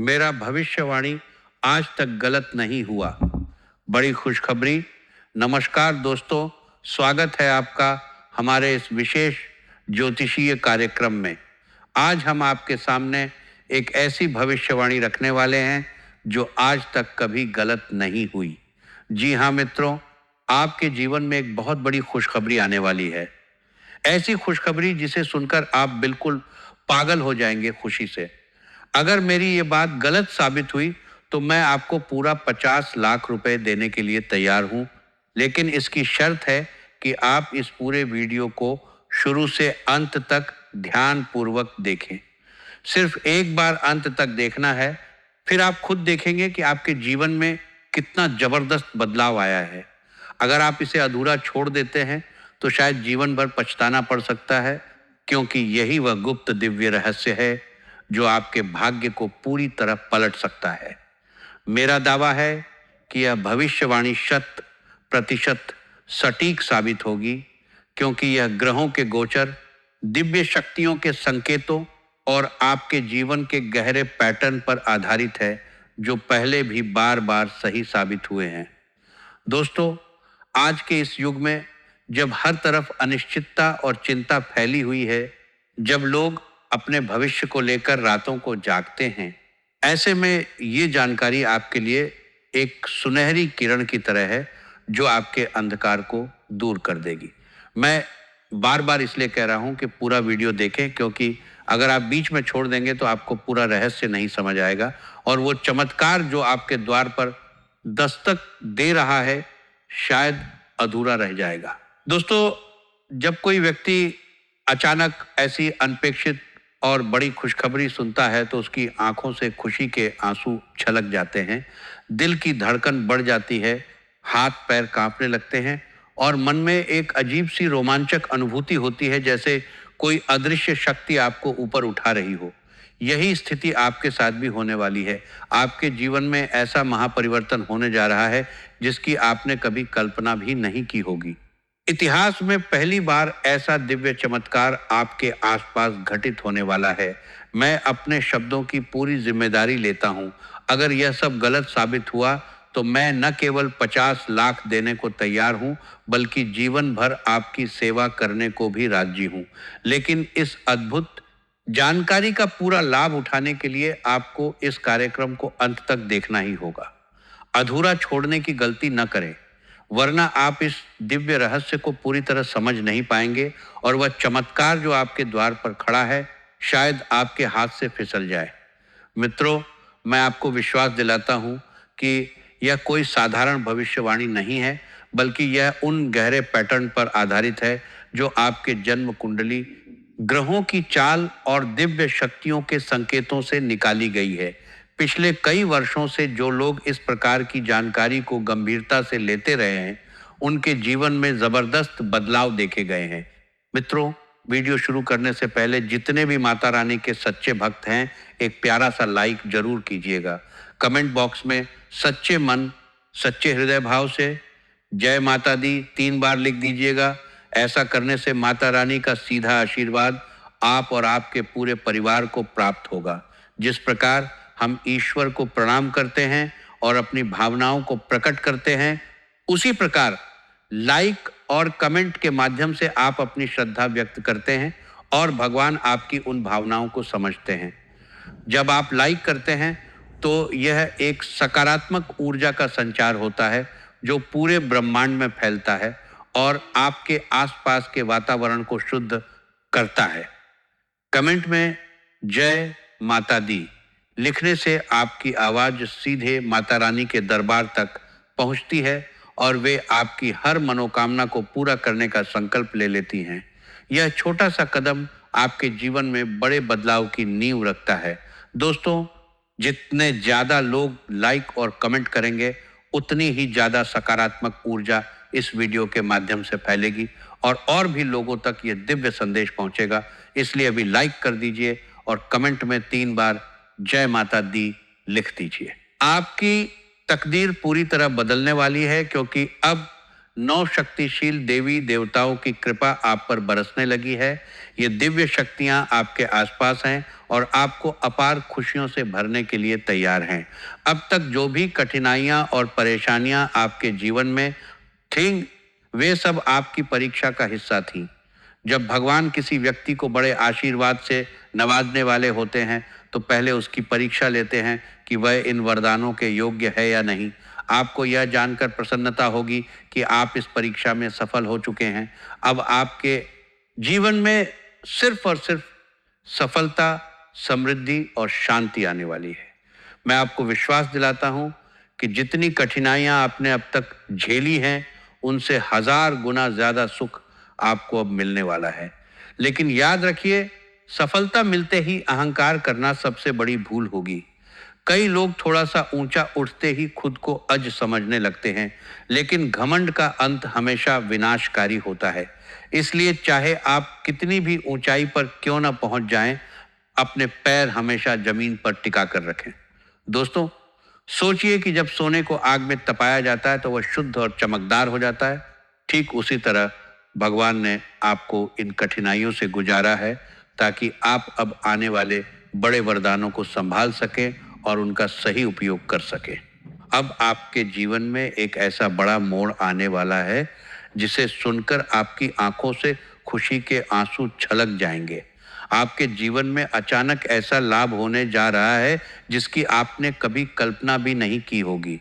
मेरा भविष्यवाणी आज तक गलत नहीं हुआ। बड़ी खुशखबरी। नमस्कार दोस्तों, स्वागत है आपका हमारे इस विशेष ज्योतिषीय कार्यक्रम में। आज हम आपके सामने एक ऐसी भविष्यवाणी रखने वाले हैं जो आज तक कभी गलत नहीं हुई। जी हाँ मित्रों, आपके जीवन में एक बहुत बड़ी खुशखबरी आने वाली है। ऐसी खुशखबरी जिसे सुनकर आप बिल्कुल पागल हो जाएंगे खुशी से। अगर मेरी ये बात गलत साबित हुई तो मैं आपको पूरा 50 लाख रुपए देने के लिए तैयार हूं, लेकिन इसकी शर्त है कि आप इस पूरे वीडियो को शुरू से अंत तक ध्यान पूर्वक देखें। सिर्फ एक बार अंत तक देखना है, फिर आप खुद देखेंगे कि आपके जीवन में कितना जबरदस्त बदलाव आया है। अगर आप इसे अधूरा छोड़ देते हैं तो शायद जीवन भर पछताना पड़ सकता है, क्योंकि यही वह गुप्त दिव्य रहस्य है जो आपके भाग्य को पूरी तरह पलट सकता है। मेरा दावा है कि यह भविष्यवाणी 100% सटीक साबित होगी, क्योंकि यह ग्रहों के गोचर, दिव्य शक्तियों के संकेतों और आपके जीवन के गहरे पैटर्न पर आधारित है, जो पहले भी बार बार सही साबित हुए हैं। दोस्तों, आज के इस युग में जब हर तरफ अनिश्चितता और चिंता फैली हुई है, जब लोग अपने भविष्य को लेकर रातों को जागते हैं, ऐसे में ये जानकारी आपके लिए एक सुनहरी किरण की तरह है जो आपके अंधकार को दूर कर देगी। मैं बार बार इसलिए कह रहा हूं कि पूरा वीडियो देखें, क्योंकि अगर आप बीच में छोड़ देंगे तो आपको पूरा रहस्य नहीं समझ आएगा और वो चमत्कार जो आपके द्वार पर दस्तक दे रहा है शायद अधूरा रह जाएगा। दोस्तों, जब कोई व्यक्ति अचानक ऐसी अनपेक्षित और बड़ी खुशखबरी सुनता है तो उसकी आंखों से खुशी के आंसू छलक जाते हैं, दिल की धड़कन बढ़ जाती है, हाथ पैर कांपने लगते हैं और मन में एक अजीब सी रोमांचक अनुभूति होती है, जैसे कोई अदृश्य शक्ति आपको ऊपर उठा रही हो। यही स्थिति आपके साथ भी होने वाली है। आपके जीवन में ऐसा महापरिवर्तन होने जा रहा है जिसकी आपने कभी कल्पना भी नहीं की होगी। इतिहास में पहली बार ऐसा दिव्य चमत्कार आपके आसपास घटित होने वाला है। मैं अपने शब्दों की पूरी जिम्मेदारी लेता हूं। अगर यह सब गलत साबित हुआ तो मैं न केवल 50 लाख देने को तैयार हूं, बल्कि जीवन भर आपकी सेवा करने को भी राजी हूं। लेकिन इस अद्भुत जानकारी का पूरा लाभ उठाने के लिए आपको इस कार्यक्रम को अंत तक देखना ही होगा। अधूरा छोड़ने की गलती न करें, वरना आप इस दिव्य रहस्य को पूरी तरह समझ नहीं पाएंगे और वह चमत्कार जो आपके द्वार पर खड़ा है शायद आपके हाथ से फिसल जाए। मित्रों, मैं आपको विश्वास दिलाता हूं कि यह कोई साधारण भविष्यवाणी नहीं है, बल्कि यह उन गहरे पैटर्न पर आधारित है जो आपके जन्म कुंडली, ग्रहों की चाल और दिव्य शक्तियों के संकेतों से निकाली गई है। पिछले कई वर्षों से जो लोग इस प्रकार की जानकारी को गंभीरता से लेते रहे हैं, उनके जीवन में जबरदस्त बदलाव देखे गए हैं। मित्रों, वीडियो शुरू करने से पहले जितने भी माता रानी के सच्चे भक्त हैं, एक प्यारा सा लाइक जरूर कीजिएगा। कमेंट बॉक्स में सच्चे मन, सच्चे हृदय भाव से जय माता दी 3 बार लिख दीजिएगा। ऐसा करने से माता रानी का सीधा आशीर्वाद आप और आपके पूरे परिवार को प्राप्त होगा। जिस प्रकार हम ईश्वर को प्रणाम करते हैं और अपनी भावनाओं को प्रकट करते हैं, उसी प्रकार लाइक और कमेंट के माध्यम से आप अपनी श्रद्धा व्यक्त करते हैं और भगवान आपकी उन भावनाओं को समझते हैं। जब आप लाइक करते हैं तो यह एक सकारात्मक ऊर्जा का संचार होता है जो पूरे ब्रह्मांड में फैलता है और आपके आसपास के वातावरण को शुद्ध करता है। कमेंट में जय माता दी लिखने से आपकी आवाज सीधे माता रानी के दरबार तक पहुंचती है और वे आपकी हर मनोकामना को पूरा करने का संकल्प ले लेती हैं। यह छोटा सा कदम आपके जीवन में बड़े बदलाव की नींव रखता है। दोस्तों, जितने ज्यादा लोग लाइक और कमेंट करेंगे, उतनी ही ज्यादा सकारात्मक ऊर्जा इस वीडियो के माध्यम से फैलेगी और भी लोगों तक यह दिव्य संदेश पहुंचेगा। इसलिए अभी लाइक कर दीजिए और कमेंट में 3 बार जय माता दी लिख दीजिए। आपकी तकदीर पूरी तरह बदलने वाली है, क्योंकि अब 9 शक्तिशील देवी देवताओं की कृपा आप पर बरसने लगी है। ये दिव्य शक्तियां आपके आसपास हैं और आपको अपार खुशियों से भरने के लिए तैयार हैं। अब तक जो भी कठिनाइयां और परेशानियां आपके जीवन में थीं, वे सब आपकी परीक्षा का हिस्सा थीं। जब भगवान किसी व्यक्ति को बड़े आशीर्वाद से नवाजने वाले होते हैं, तो पहले उसकी परीक्षा लेते हैं कि वह इन वरदानों के योग्य है या नहीं। आपको यह जानकर प्रसन्नता होगी कि आप इस परीक्षा में सफल हो चुके हैं। अब आपके जीवन में सिर्फ और सिर्फ सफलता, समृद्धि और शांति आने वाली है। मैं आपको विश्वास दिलाता हूं कि जितनी कठिनाइयां आपने अब तक झेली हैं, उनसे 1000 गुना ज्यादा सुख आपको अब मिलने वाला है। लेकिन याद रखिए, सफलता मिलते ही अहंकार करना सबसे बड़ी भूल होगी। कई लोग थोड़ा सा ऊंचा उठते ही खुद को अज समझने लगते हैं, लेकिन घमंड का अंत हमेशा विनाशकारी होता है। इसलिए चाहे आप कितनी भी ऊंचाई पर क्यों न पहुंच जाएं, अपने पैर हमेशा जमीन पर टिका कर रखें। दोस्तों, सोचिए कि जब सोने को आग में तपाया जाता है तो वह शुद्ध और चमकदार हो जाता है। ठीक उसी तरह भगवान ने आपको इन कठिनाइयों से गुजारा है, ताकि आप अब आने वाले बड़े वरदानों को संभाल सकें और उनका सही उपयोग कर सकें। अब आपके जीवन में एक ऐसा बड़ा मोड़ आने वाला है, जिसे सुनकर आपकी आंखों से खुशी के आंसू छलक जाएंगे। आपके जीवन में अचानक ऐसा लाभ होने जा रहा है जिसकी आपने कभी कल्पना भी नहीं की होगी।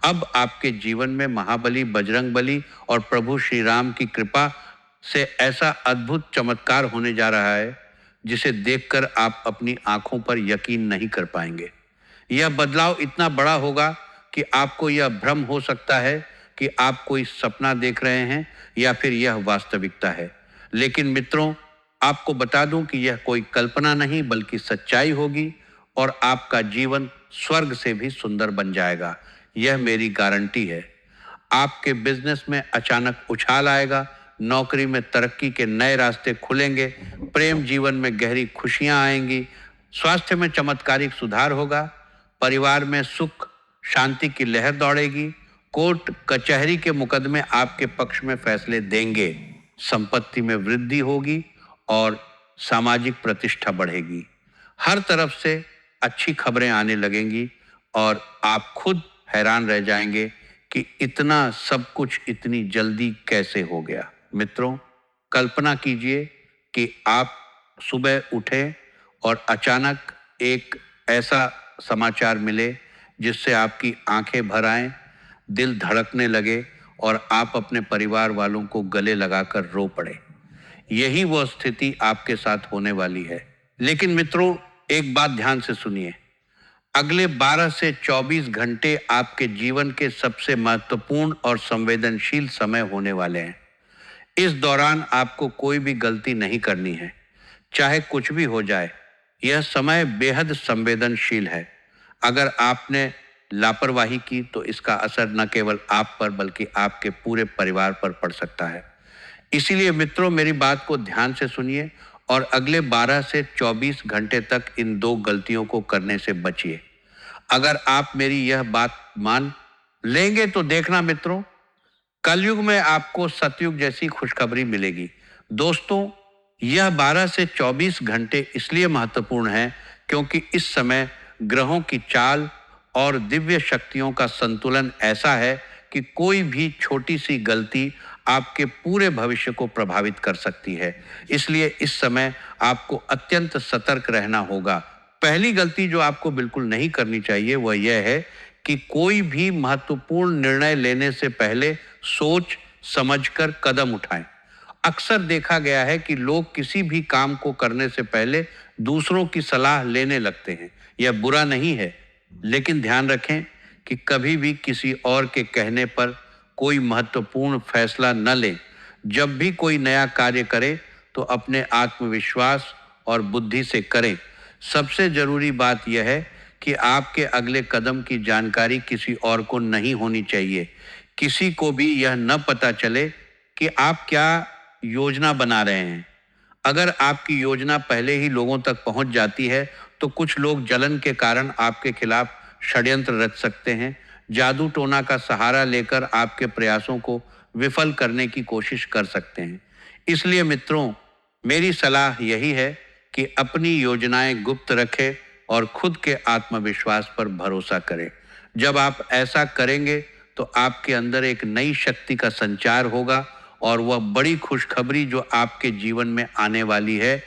अब आपके जीवन में महाबली बजरंगबली और प्रभु श्री राम की कृपा से ऐसा अद्भुत चमत्कार होने जा रहा है, जिसे देखकर आप अपनी आंखों पर यकीन नहीं कर पाएंगे। यह बदलाव इतना बड़ा होगा कि आपको यह भ्रम हो सकता है कि आप कोई सपना देख रहे हैं या फिर यह वास्तविकता है। लेकिन मित्रों, आपको बता दूं कि यह कोई कल्पना नहीं बल्कि सच्चाई होगी और आपका जीवन स्वर्ग से भी सुंदर बन जाएगा। यह मेरी गारंटी है। आपके बिजनेस में अचानक उछाल आएगा, नौकरी में तरक्की के नए रास्ते खुलेंगे, प्रेम जीवन में गहरी खुशियां आएंगी, स्वास्थ्य में चमत्कारिक सुधार होगा, परिवार में सुख शांति की लहर दौड़ेगी, कोर्ट कचहरी के मुकदमे आपके पक्ष में फैसले देंगे, संपत्ति में वृद्धि होगी और सामाजिक प्रतिष्ठा बढ़ेगी। हर तरफ से अच्छी खबरें आने लगेंगी और आप खुद हैरान रह जाएंगे कि इतना सब कुछ इतनी जल्दी कैसे हो गया। मित्रों, कल्पना कीजिए कि आप सुबह उठे और अचानक एक ऐसा समाचार मिले जिससे आपकी आंखें भर आएं, दिल धड़कने लगे और आप अपने परिवार वालों को गले लगाकर रो पड़े। यही वो स्थिति आपके साथ होने वाली है। लेकिन मित्रों, एक बात ध्यान से सुनिए। अगले 12 से 24 घंटे आपके जीवन के सबसे महत्वपूर्ण और संवेदनशील समय होने वाले हैं। इस दौरान आपको कोई भी गलती नहीं करनी है, चाहे कुछ भी हो जाए। यह समय बेहद संवेदनशील है। अगर आपने लापरवाही की तो इसका असर न केवल आप पर बल्कि आपके पूरे परिवार पर पड़ सकता है। इसीलिए मित्रों, मेरी बात को ध्यान से सुनिए और अगले 12 से 24 घंटे तक इन 2 गलतियों को करने से बचिए। अगर आप मेरी यह बात मान लेंगे तो देखना मित्रों, कलयुग में आपको सतयुग जैसी खुशखबरी मिलेगी। दोस्तों, यह 12 से 24 घंटे इसलिए महत्वपूर्ण है क्योंकि इस समय ग्रहों की चाल और दिव्य शक्तियों का संतुलन ऐसा है कि कोई भी छोटी सी गलती आपके पूरे भविष्य को प्रभावित कर सकती है। इसलिए इस समय आपको अत्यंत सतर्क रहना होगा। पहली गलती जो आपको बिल्कुल नहीं करनी चाहिए वह यह है कि कोई भी महत्वपूर्ण निर्णय लेने से पहले सोच समझकर कदम उठाएं। अक्सर देखा गया है कि लोग किसी भी काम को करने से पहले दूसरों की सलाह लेने लगते हैं। यह बुरा नहीं है, लेकिन ध्यान रखें कि कभी भी किसी और के कहने पर कोई महत्वपूर्ण फैसला न लें। जब भी कोई नया कार्य करें तो अपने आत्मविश्वास और बुद्धि से करें। सबसे जरूरी बात यह है कि आपके अगले कदम की जानकारी किसी और को नहीं होनी चाहिए। किसी को भी यह न पता चले कि आप क्या योजना बना रहे हैं। अगर आपकी योजना पहले ही लोगों तक पहुंच जाती है तो कुछ लोग जलन के कारण आपके खिलाफ षड्यंत्र रच सकते हैं। जादू टोना का सहारा लेकर आपके प्रयासों को विफल करने की कोशिश कर सकते हैं। इसलिए मित्रों, मेरी सलाह यही है कि अपनी योजनाएं गुप्त रखें और खुद के आत्मविश्वास पर भरोसा करें। जब आप ऐसा करेंगे तो आपके अंदर एक नई शक्ति का संचार होगा और वह बड़ी खुशखबरी जो आपके जीवन में आने वाली है,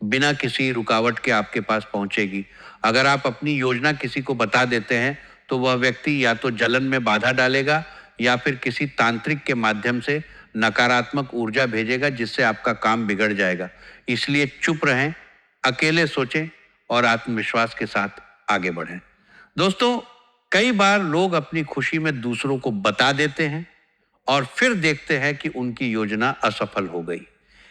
बिना किसी रुकावट के आपके पास पहुंचेगी। अगर आप अपनी योजना किसी को बता देते हैं तो वह व्यक्ति या तो जलन में बाधा डालेगा या फिर किसी तांत्रिक के माध्यम से नकारात्मक ऊर्जा भेजेगा, जिससे आपका काम बिगड़ जाएगा। इसलिए चुप रहें, अकेले सोचें और आत्मविश्वास के साथ आगे बढ़ें। दोस्तों, कई बार लोग अपनी खुशी में दूसरों को बता देते हैं और फिर देखते हैं कि उनकी योजना असफल हो गई।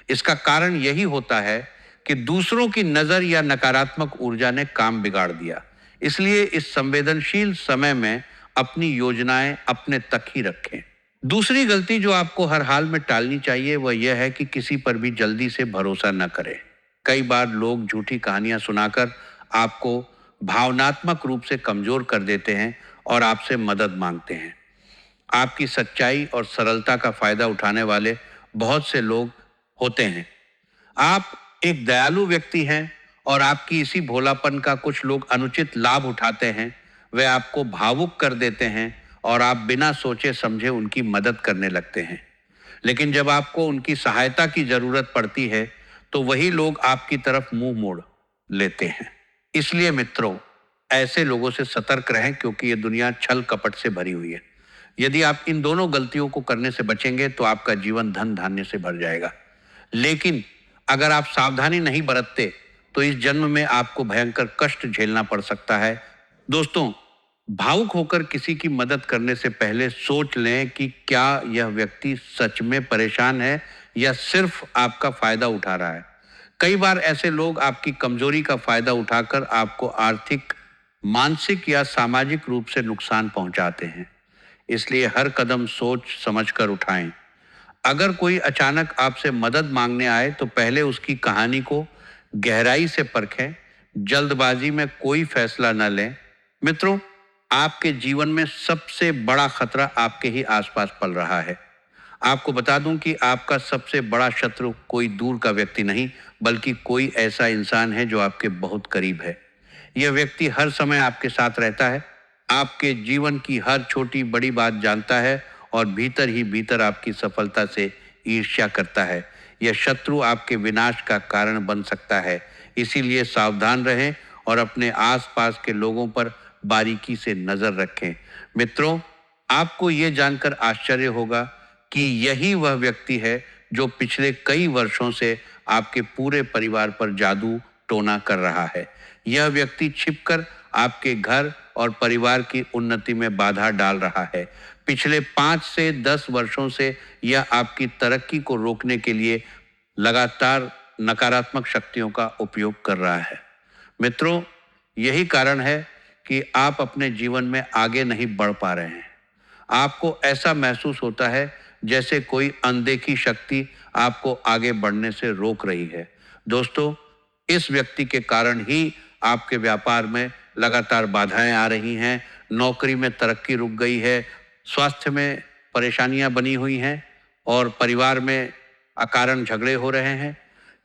इसका कारण यही होता है कि दूसरों की नजर या नकारात्मक ऊर्जा ने काम बिगाड़ दिया। इसलिए इस संवेदनशील समय में अपनी योजनाएं अपने तक ही रखें। दूसरी गलती जो आपको हर हाल में टालनी चाहिए वह यह है कि किसी पर भी जल्दी से भरोसा न करें। कई बार लोग झूठी कहानियां सुनाकर आपको भावनात्मक रूप से कमजोर कर देते हैं और आपसे मदद मांगते हैं। आपकी सच्चाई और सरलता का फायदा उठाने वाले बहुत से लोग होते हैं। आप एक दयालु व्यक्ति हैं और आपकी इसी भोलापन का कुछ लोग अनुचित लाभ उठाते हैं। वे आपको भावुक कर देते हैं और आप बिना सोचे समझे उनकी मदद करने लगते हैं। लेकिन जब आपको उनकी सहायता की जरूरत पड़ती है तो वही लोग आपकी तरफ मुंह मोड़ लेते हैं। इसलिए मित्रों, ऐसे लोगों से सतर्क रहें, क्योंकि ये दुनिया छल कपट से भरी हुई है। यदि आप इन दोनों गलतियों को करने से बचेंगे तो आपका जीवन धन धान्य से भर जाएगा। लेकिन अगर आप सावधानी नहीं बरतते तो इस जन्म में आपको भयंकर कष्ट झेलना पड़ सकता है। दोस्तों, भावुक होकर किसी की मदद करने से पहले सोच लें कि क्या यह व्यक्ति सच में परेशान है या सिर्फ आपका फायदा उठा रहा है। कई बार ऐसे लोग आपकी कमजोरी का फायदा उठाकर आपको आर्थिक, मानसिक या सामाजिक रूप से नुकसान पहुंचाते हैं। इसलिए हर कदम सोच समझकर उठाएं। अगर कोई अचानक आपसे मदद मांगने आए तो पहले उसकी कहानी को गहराई से परखें। जल्दबाजी में कोई फैसला न लें। मित्रों, आपके जीवन में सबसे बड़ा खतरा आपके ही आसपास पल रहा है। आपको बता दूं कि आपका सबसे बड़ा शत्रु कोई दूर का व्यक्ति नहीं, बल्कि कोई ऐसा इंसान है जो आपके बहुत करीब है। यह व्यक्ति हर समय आपके साथ रहता है, आपके जीवन की हर छोटी बड़ी बात जानता है और भीतर ही भीतर आपकी सफलता से ईर्ष्या करता है। यह शत्रु आपके विनाश का कारण बन सकता है। इसीलिए सावधान रहें और अपने आसपास के लोगों पर बारीकी से नजर रखें। मित्रों, आपको ये जानकर आश्चर्य होगा कि यही वह व्यक्ति है जो पिछले कई वर्षों से आपके पूरे परिवार पर जादू टोना कर रहा है। यह व्यक्ति छिपकर आपके घर और परिवार की उन्नति में बाधा डाल रहा है। पिछले 5 से 10 वर्षों से यह आपकी तरक्की को रोकने के लिए लगातार नकारात्मक शक्तियों का उपयोग कर रहा है। मित्रों, यही कारण है कि आप अपने जीवन में आगे नहीं बढ़ पा रहे हैं। आपको ऐसा महसूस होता है जैसे कोई अनदेखी शक्ति आपको आगे बढ़ने से रोक रही है। दोस्तों, इस व्यक्ति के कारण ही आपके व्यापार में लगातार बाधाएं आ रही हैं, नौकरी में तरक्की रुक गई है, स्वास्थ्य में परेशानियां बनी हुई हैं और परिवार में अकारण झगड़े हो रहे हैं।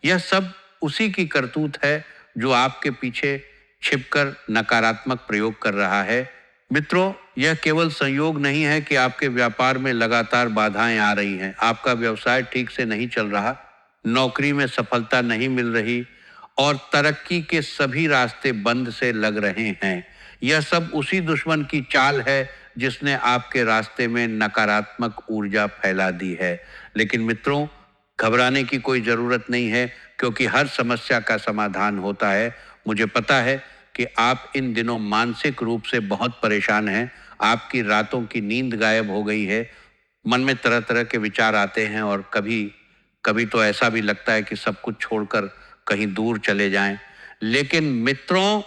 यह सब उसी की करतूत है जो आपके पीछे छिपकर नकारात्मक प्रयोग कर रहा है। मित्रों, यह केवल संयोग नहीं है कि आपके व्यापार में लगातार बाधाएं आ रही हैं। आपका व्यवसाय ठीक से नहीं चल रहा, नौकरी में सफलता नहीं मिल रही और तरक्की के सभी रास्ते बंद से लग रहे हैं। यह सब उसी दुश्मन की चाल है जिसने आपके रास्ते में नकारात्मक ऊर्जा फैला दी है। लेकिन मित्रों, घबराने की कोई ज़रूरत नहीं है, क्योंकि हर समस्या का समाधान होता है। मुझे पता है कि आप इन दिनों मानसिक रूप से बहुत परेशान हैं। आपकी रातों की नींद गायब हो गई है, मन में तरह तरह के विचार आते हैं और कभी कभी तो ऐसा भी लगता है कि सब कुछ छोड़कर कहीं दूर चले जाएं। लेकिन मित्रों,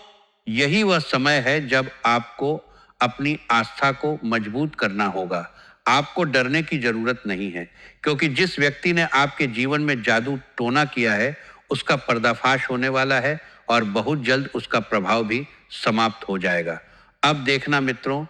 यही वह समय है जब आपको अपनी आस्था को मजबूत करना होगा। आपको डरने की जरूरत नहीं है, क्योंकि जिस व्यक्ति ने आपके जीवन में जादू टोना किया है उसका पर्दाफाश होने वाला है और बहुत जल्द उसका प्रभाव भी समाप्त हो जाएगा। अब देखना मित्रों,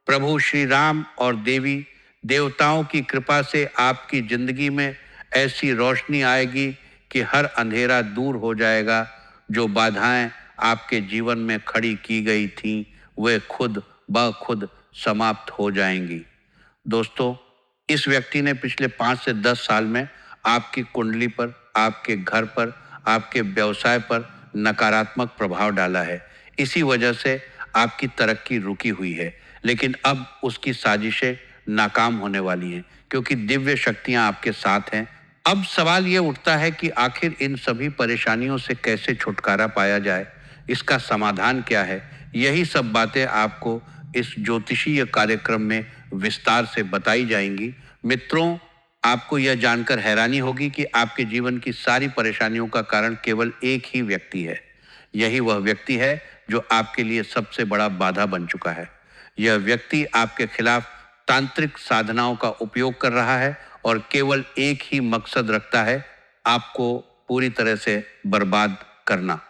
प्रभु श्री राम और देवी देवताओं की कृपा से आपकी जिंदगी में ऐसी रोशनी आएगी कि हर अंधेरा दूर हो जाएगा। जो बाधाएं आपके जीवन में खड़ी की गई थीं, वे खुद ब खुद समाप्त हो जाएंगी। दोस्तों, इस व्यक्ति ने पिछले 5 से 10 साल में आपकी कुंडली पर, आपके घर पर, आपके व्यवसाय पर नकारात्मक प्रभाव डाला है। इसी वजह से आपकी तरक्की रुकी हुई है, लेकिन अब उसकी साजिशें नाकाम होने वाली हैं, क्योंकि दिव्य शक्तियां आपके साथ हैं। अब सवाल ये उठता है कि आखिर इन सभी परेशानियों से कैसे छुटकारा पाया जाए, इसका समाधान क्या है? यही सब बातें आपको इस ज्योतिषीय कार्यक्रम में विस्तार से बताई जाएंगी। मित्रों, आपको यह जानकर हैरानी होगी कि आपके जीवन की सारी परेशानियों का कारण केवल एक ही व्यक्ति है। यही वह व्यक्ति है जो आपके लिए सबसे बड़ा बाधा बन चुका है। यह व्यक्ति आपके खिलाफ तांत्रिक साधनाओं का उपयोग कर रहा है और केवल एक ही मकसद रखता है, आपको पूरी तरह से बर्बाद करना।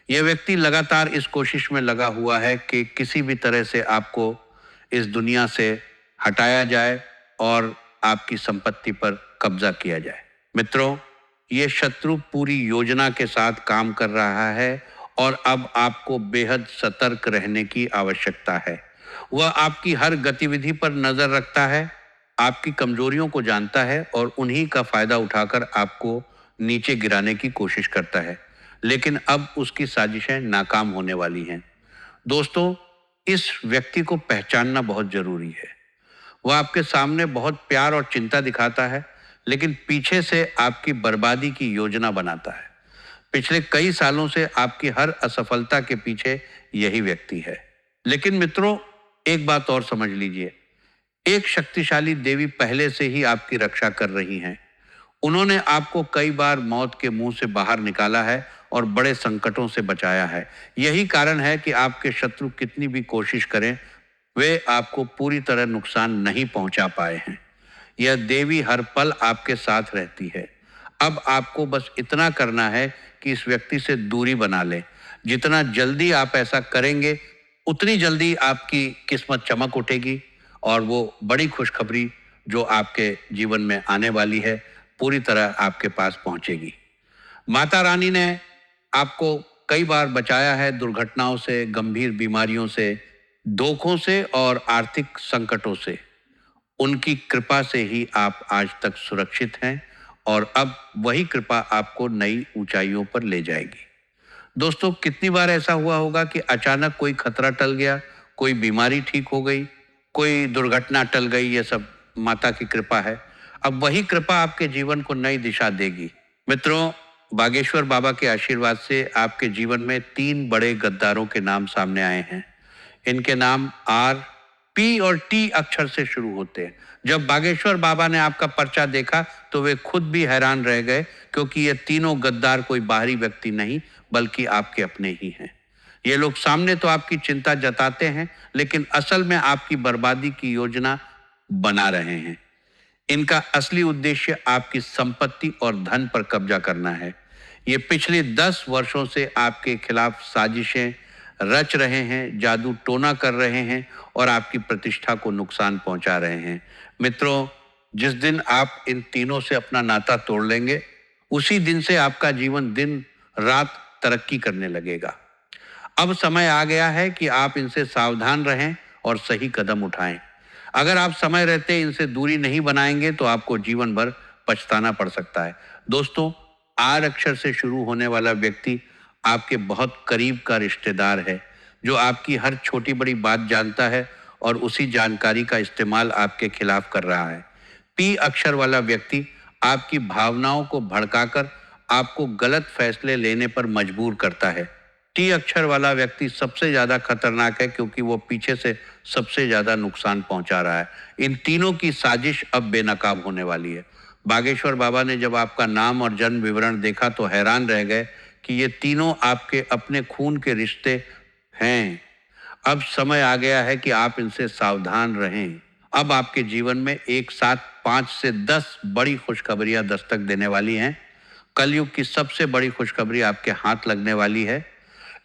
यह व्यक्ति लगातार इस कोशिश में लगा हुआ है कि किसी भी तरह से आपको इस दुनिया से हटाया जाए और आपकी संपत्ति पर कब्जा किया जाए। मित्रों, ये शत्रु पूरी योजना के साथ काम कर रहा है और अब आपको बेहद सतर्क रहने की आवश्यकता है। वह आपकी हर गतिविधि पर नजर रखता है, आपकी कमजोरियों को जानता है और उन्हीं का फायदा उठाकर आपको नीचे गिराने की कोशिश करता है। लेकिन अब उसकी साजिशें नाकाम होने वाली हैं। दोस्तों, इस व्यक्ति को पहचानना बहुत जरूरी है। वह आपके सामने बहुत प्यार और चिंता दिखाता है, लेकिन पीछे से आपकी बर्बादी की योजना बनाता है। पिछले कई सालों से आपकी हर असफलता के पीछे यही व्यक्ति है। लेकिन मित्रों, एक बात और समझ लीजिए, एक शक्तिशाली देवी पहले से ही आपकी रक्षा कर रही हैं। उन्होंने आपको कई बार मौत के मुंह से बाहर निकाला है और बड़े संकटों से बचाया है। यही कारण है कि आपके शत्रु कितनी भी कोशिश करें, वे आपको पूरी तरह नुकसान नहीं पहुंचा पाए हैं। यह देवी हर पल आपके साथ रहती है। अब आपको बस इतना करना है कि इस व्यक्ति से दूरी बना लें। जितना जल्दी आप ऐसा करेंगे, उतनी जल्दी आपकी किस्मत चमक उठेगी और वो बड़ी खुशखबरी जो आपके जीवन में आने वाली है, पूरी तरह आपके पास पहुंचेगी। माता रानी ने आपको कई बार बचाया है दुर्घटनाओं से, गंभीर बीमारियों से, धोखों से और आर्थिक संकटों से। उनकी कृपा से ही आप आज तक सुरक्षित हैं और अब वही कृपा आपको नई ऊंचाइयों पर ले जाएगी। दोस्तों, कितनी बार ऐसा हुआ होगा कि अचानक कोई खतरा टल गया, कोई बीमारी ठीक हो गई, कोई दुर्घटना टल गई। ये सब माता की कृपा है। अब वही कृपा आपके जीवन को नई दिशा देगी। मित्रों, बागेश्वर बाबा के आशीर्वाद से आपके जीवन में 3 बड़े गद्दारों के नाम सामने आए हैं। इनके नाम आर, पी और टी अक्षर से शुरू होते हैं। जब बागेश्वर बाबा ने आपका पर्चा देखा तो वे खुद भी हैरान रह गए, क्योंकि ये तीनों गद्दार कोई बाहरी व्यक्ति नहीं बल्कि आपके अपने ही हैं। ये लोग सामने तो आपकी चिंता जताते हैं, लेकिन असल में आपकी बर्बादी की योजना बना रहे हैं। इनका असली उद्देश्य आपकी संपत्ति और धन पर कब्जा करना है। ये पिछले 10 वर्षों से आपके खिलाफ साजिशें रच रहे हैं, जादू टोना कर रहे हैं और आपकी प्रतिष्ठा को नुकसान पहुंचा रहे हैं। मित्रों, जिस दिन आप इन तीनों से अपना नाता तोड़ लेंगे, उसी दिन से आपका जीवन दिन रात तरक्की करने लगेगा। अब समय आ गया है कि आप इनसे सावधान रहें और सही कदम उठाएं। अगर आप समय रहते इनसे दूरी नहीं बनाएंगे तो आपको जीवन भर पछताना पड़ सकता है। दोस्तों, आर अक्षर से शुरू होने वाला व्यक्ति आपके बहुत करीब का रिश्तेदार है, जो आपकी हर छोटी बड़ी बात जानता है और उसी जानकारी का इस्तेमाल आपके खिलाफ कर रहा है। पी अक्षर वाला व्यक्ति आपकी भावनाओं को भड़काकर आपको गलत फैसले लेने पर मजबूर करता है। टी अक्षर वाला व्यक्ति सबसे ज्यादा खतरनाक है, क्योंकि वो पीछे से सबसे ज्यादा नुकसान पहुंचा रहा है। इन तीनों की साजिश अब बेनकाब होने वाली है। बागेश्वर बाबा ने जब आपका नाम और जन्म विवरण देखा तो हैरान रह गए कि ये तीनों आपके अपने खून के रिश्ते हैं। अब समय आ गया है कि आप इनसे सावधान रहें। अब आपके जीवन में एक साथ 5 से 10 बड़ी खुशखबरियां दस्तक देने वाली हैं। कलयुग की सबसे बड़ी खुशखबरी आपके हाथ लगने वाली है।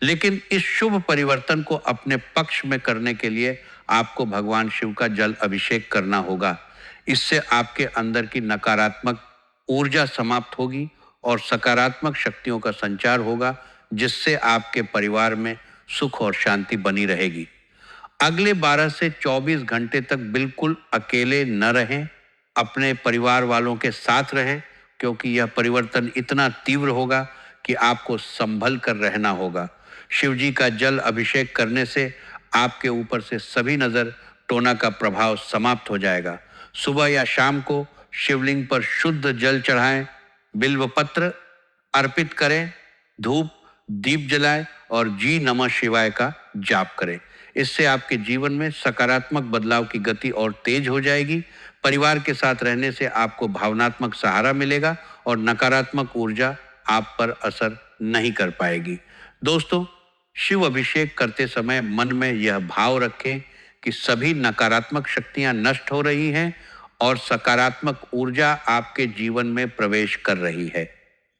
लेकिन इस शुभ परिवर्तन को अपने पक्ष में करने के लिए आपको भगवान शिव का जल अभिषेक करना होगा। इससे आपके अंदर की नकारात्मक ऊर्जा समाप्त होगी और सकारात्मक शक्तियों का संचार होगा, जिससे आपके परिवार में सुख और शांति बनी रहेगी। अगले 12 से 24 घंटे तक बिल्कुल अकेले न रहें, अपने परिवार वालों के साथ रहें, क्योंकि यह परिवर्तन इतना तीव्र होगा कि आपको संभल कर रहना होगा। शिव जी का जल अभिषेक करने से आपके ऊपर से सभी नज़र टोना का प्रभाव समाप्त हो जाएगा। सुबह या शाम को शिवलिंग पर शुद्ध जल चढ़ाएं, बिल्वपत्र अर्पित करें, धूप दीप जलाएं और जी नमः शिवाय का जाप करें। इससे आपके जीवन में सकारात्मक बदलाव की गति और तेज हो जाएगी। परिवार के साथ रहने से आपको भावनात्मक सहारा मिलेगा और नकारात्मक ऊर्जा आप पर असर नहीं कर पाएगी। दोस्तों, शिव अभिषेक करते समय मन में यह भाव रखें कि सभी नकारात्मक शक्तियां नष्ट हो रही हैं और सकारात्मक ऊर्जा आपके जीवन में प्रवेश कर रही है।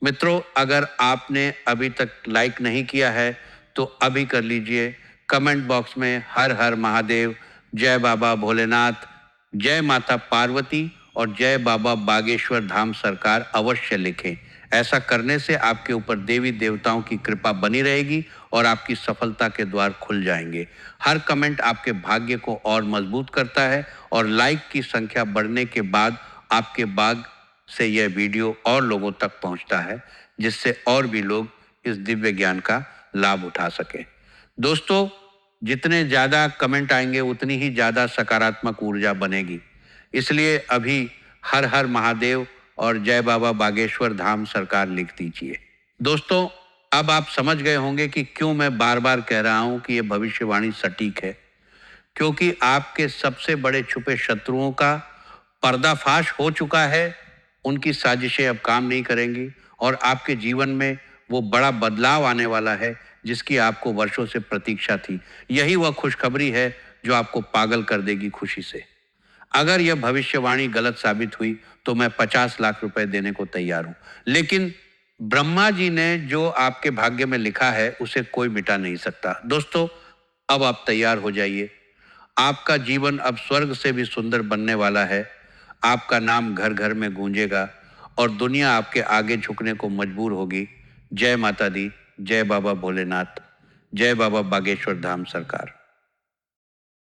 मित्रों, अगर आपने अभी तक लाइक नहीं किया है तो अभी कर लीजिए। कमेंट बॉक्स में हर हर महादेव, जय बाबा भोलेनाथ, जय माता पार्वती और जय बाबा बागेश्वर धाम सरकार अवश्य लिखें। ऐसा करने से आपके ऊपर देवी देवताओं की कृपा बनी रहेगी और आपकी सफलता के द्वार खुल जाएंगे। हर कमेंट आपके भाग्य को और मजबूत करता है और लाइक की संख्या बढ़ने के बाद आपके बाग से यह वीडियो और लोगों तक पहुंचता है, जिससे और भी लोग इस दिव्य ज्ञान का लाभ उठा सकें। दोस्तों, जितने ज़्यादा कमेंट आएंगे उतनी ही ज़्यादा सकारात्मक ऊर्जा बनेगी। इसलिए अभी हर हर महादेव और जय बाबा बागेश्वर धाम सरकार लिख दीजिए। दोस्तों, अब आप समझ गए होंगे कि क्यों मैं बार बार कह रहा हूं कि यह भविष्यवाणी सटीक है। क्योंकि आपके सबसे बड़े छुपे शत्रुओं का पर्दाफाश हो चुका है। उनकी साजिशें अब काम नहीं करेंगी और आपके जीवन में वो बड़ा बदलाव आने वाला है जिसकी आपको वर्षों से प्रतीक्षा थी। यही वह खुशखबरी है जो आपको पागल कर देगी खुशी से। अगर यह भविष्यवाणी गलत साबित हुई तो मैं 50 लाख रुपए देने को तैयार हूं, लेकिन ब्रह्मा जी ने जो आपके भाग्य में लिखा है उसे कोई मिटा नहीं सकता। दोस्तों, अब आप तैयार हो जाइए। आपका जीवन अब स्वर्ग से भी सुंदर बनने वाला है। आपका नाम घर घर में गूंजेगा और दुनिया आपके आगे झुकने को मजबूर होगी। जय माता दी, जय बाबा भोलेनाथ, जय बाबा बागेश्वर धाम सरकार।